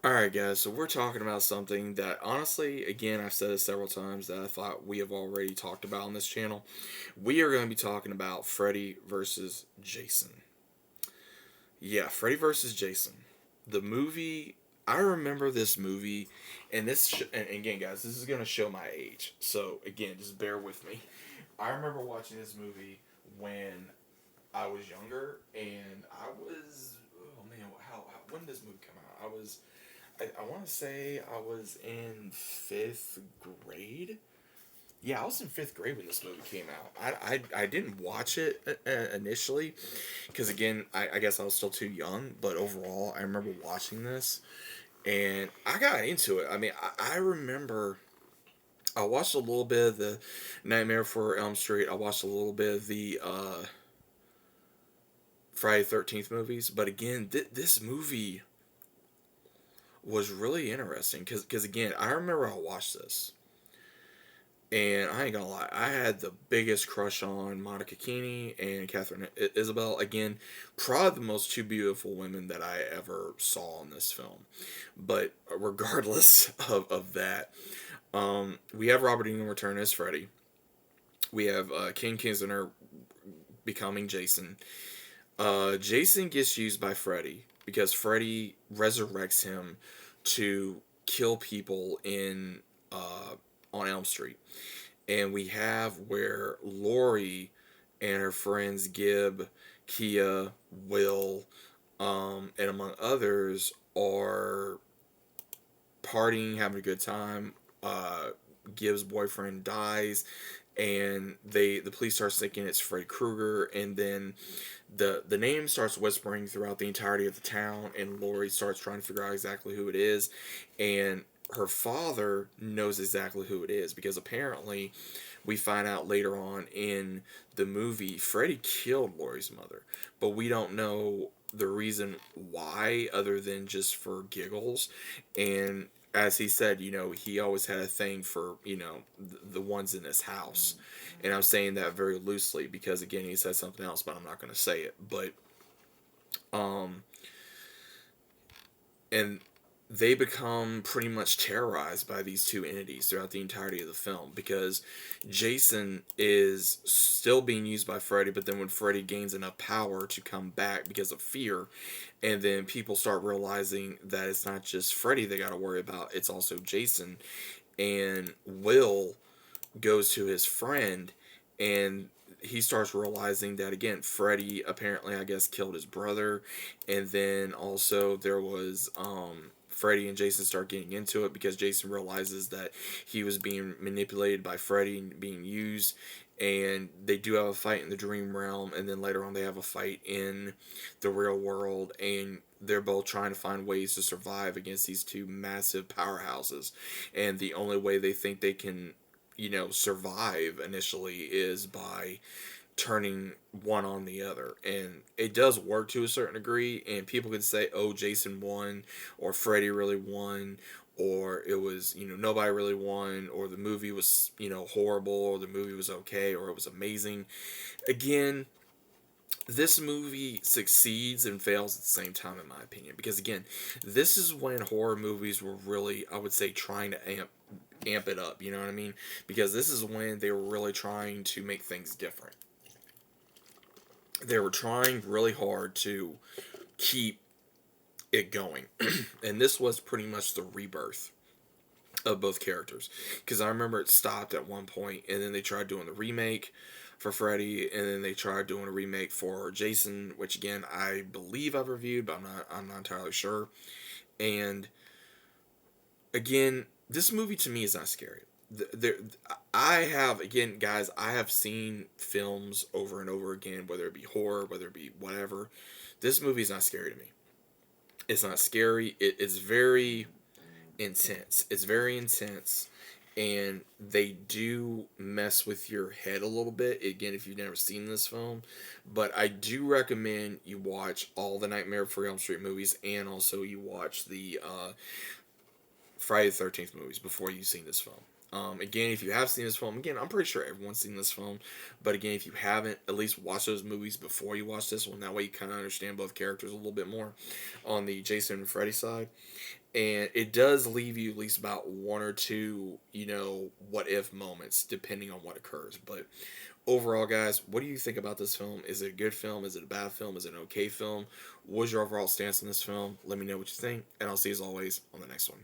Alright, guys, so we're talking about something that honestly, again, I've said it several times that I thought we have already talked about on this channel. We are going to be talking about Freddy versus Jason. Yeah, Freddy versus Jason. The movie, I remember this movie, and and again, guys, this is going to show my age. So, again, just bear with me. I remember watching this movie when I was younger, and oh man, when did this movie come out? I want to say I was in fifth grade. Yeah, I was in fifth grade when this movie came out. I didn't watch it initially because, again, I guess I was still too young. But overall, I remember watching this and I got into it. I mean, I remember I watched a little bit of the Nightmare for Elm Street. I watched a little bit of the Friday 13th movies. But again, this movie was really interesting because again, I remember I watched this. And I ain't gonna lie, I had the biggest crush on Monica Keaney and Catherine Isabel. Again, probably the most two beautiful women that I ever saw in this film. But regardless of that, we have Robert Englund return as Freddy. We have King Kinsner becoming Jason. Jason gets used by Freddy because Freddy resurrects him to kill people in on Elm Street. And we have where Lori and her friends Gib, Kia, Will, and among others are partying, having a good time. Gib's boyfriend dies, and the police start thinking it's Freddy Krueger, and then the name starts whispering throughout the entirety of the town, and Lori starts trying to figure out exactly who it is, and her father knows exactly who it is because apparently we find out later on in the movie Freddy killed Lori's mother, but we don't know the reason why other than just for giggles. And as he said, he always had a thing for, the ones in his house. And I'm saying that very loosely because, again, he said something else, but I'm not going to say it. But, um, and they become pretty much terrorized by these two entities throughout the entirety of the film because Jason is still being used by Freddy, but then when Freddy gains enough power to come back because of fear, and then people start realizing that it's not just Freddy they got to worry about, it's also Jason, and Will goes to his friend and he starts realizing that again Freddy apparently I guess killed his brother, and then also there was Freddy and Jason start getting into it because Jason realizes that he was being manipulated by Freddy and being used, and they do have a fight in the dream realm, and then later on they have a fight in the real world, and they're both trying to find ways to survive against these two massive powerhouses, and the only way they think they can survive initially is by turning one on the other. And it does work to a certain degree. And people can say, oh, Jason won, or Freddy really won, or it was, nobody really won, or the movie was, horrible, or the movie was okay, or it was amazing. Again, this movie succeeds and fails at the same time, in my opinion, because again, this is when horror movies were really, I would say, trying to amp it up. You know what I mean? Because this is when they were really trying to make things different. They were trying really hard to keep it going, and this was pretty much the rebirth of both characters. Because I remember it stopped at one point, and then they tried doing the remake for Freddy, and then they tried doing a remake for Jason, which again I believe I've reviewed, but I'm not entirely sure. And again, this movie to me is not scary. There, I have again, guys. I have seen films over and over again, whether it be horror, whether it be whatever. This movie is not scary to me. It's not scary. It's very intense. It's very intense, and they do mess with your head a little bit. Again, if you've never seen this film, but I do recommend you watch all the Nightmare Before Elm Street movies, and also you watch the Friday the 13th movies before you've seen this film. Again, if you have seen this film, again, I'm pretty sure everyone's seen this film. But again, if you haven't, at least watch those movies before you watch this one. That way you kind of understand both characters a little bit more on the Jason and Freddy side. And it does leave you at least about one or two, what if moments, depending on what occurs. But overall, guys, what do you think about this film? Is it a good film? Is it a bad film? Is it an okay film? What's your overall stance on this film? Let me know what you think, and I'll see you as always on the next one.